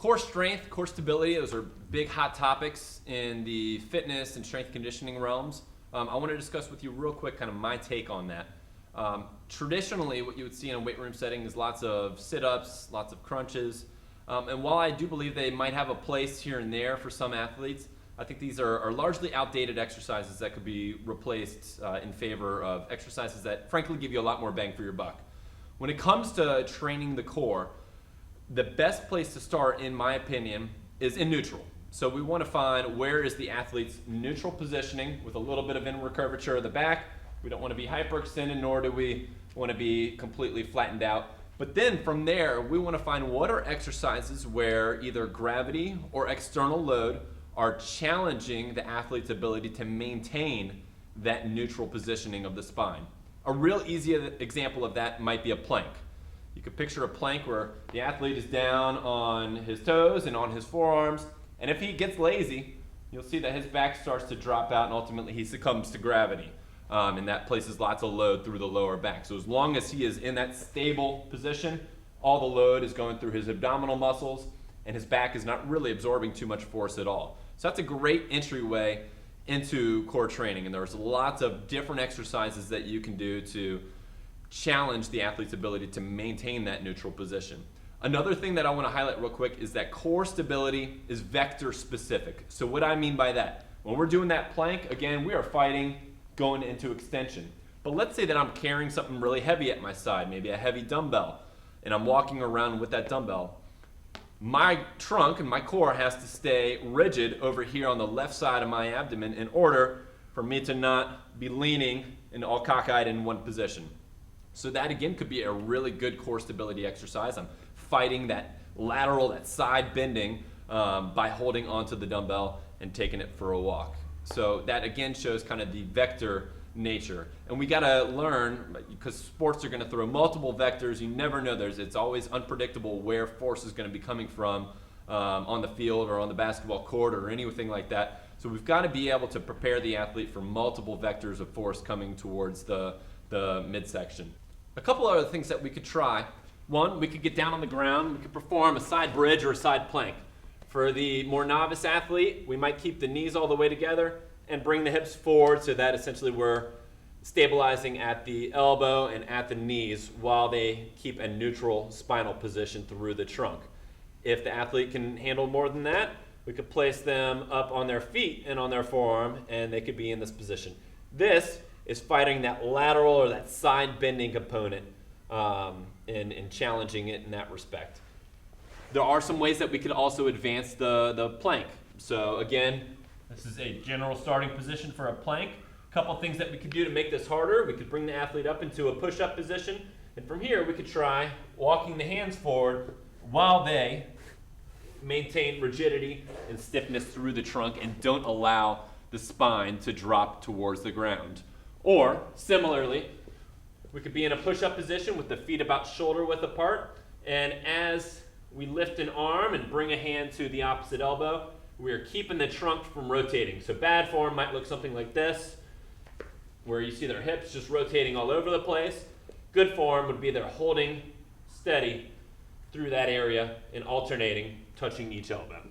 Core strength, core stability, those are big hot topics in the fitness and strength conditioning realms. I want to discuss with you real quick kind of my take on that. Traditionally, what you would see in a weight room setting is lots of sit-ups, lots of crunches. And while I do believe they might have a place here and there for some athletes, I think these are largely outdated exercises that could be replaced in favor of exercises that frankly give you a lot more bang for your buck. When it comes to training the core, the best place to start, in my opinion, is in neutral. So we want to find where is the athlete's neutral positioning with a little bit of inward curvature of the back. We don't want to be hyperextended, nor do we want to be completely flattened out. But then from there, we want to find what are exercises where either gravity or external load are challenging the athlete's ability to maintain that neutral positioning of the spine. A real easy example of that might be a plank. You could picture a plank where the athlete is down on his toes and on his forearms, and if he gets lazy, you'll see that his back starts to drop out and ultimately he succumbs to gravity. And that places lots of load through the lower back. So as long as he is in that stable position, all the load is going through his abdominal muscles and his back is not really absorbing too much force at all. So that's a great entryway into core training, and there's lots of different exercises that you can do to challenge the athlete's ability to maintain that neutral position. Another thing that I want to highlight real quick is that core stability is vector specific. So what I mean by that, when we're doing that plank, again, we are fighting going into extension. But let's say that I'm carrying something really heavy at my side, maybe a heavy dumbbell, and I'm walking around with that dumbbell. My trunk and my core has to stay rigid over here on the left side of my abdomen in order for me to not be leaning and all cockeyed in one position. So that again could be a really good core stability exercise. I'm fighting that lateral, that side bending by holding onto the dumbbell and taking it for a walk. So that again shows kind of the vector nature. And we gotta learn, because sports are gonna throw multiple vectors, you never know, it's always unpredictable where force is gonna be coming from on the field or on the basketball court or anything like that. So we've gotta be able to prepare the athlete for multiple vectors of force coming towards the midsection. A couple other things that we could try. One, we could get down on the ground, we could perform a side bridge or a side plank. For the more novice athlete, we might keep the knees all the way together and bring the hips forward so that essentially we're stabilizing at the elbow and at the knees while they keep a neutral spinal position through the trunk. If the athlete can handle more than that, we could place them up on their feet and on their forearm and they could be in this position. This is fighting that lateral or that side bending component and challenging it in that respect. There are some ways that we could also advance the plank. So again, this is a general starting position for a plank. A couple things that we could do to make this harder. We could bring the athlete up into a push-up position, and from here we could try walking the hands forward while they maintain rigidity and stiffness through the trunk and don't allow the spine to drop towards the ground. Or similarly, we could be in a push-up position with the feet about shoulder width apart, and as we lift an arm and bring a hand to the opposite elbow, we are keeping the trunk from rotating. So bad form might look something like this, where you see their hips just rotating all over the place. Good form would be they're holding steady through that area and alternating, touching each elbow.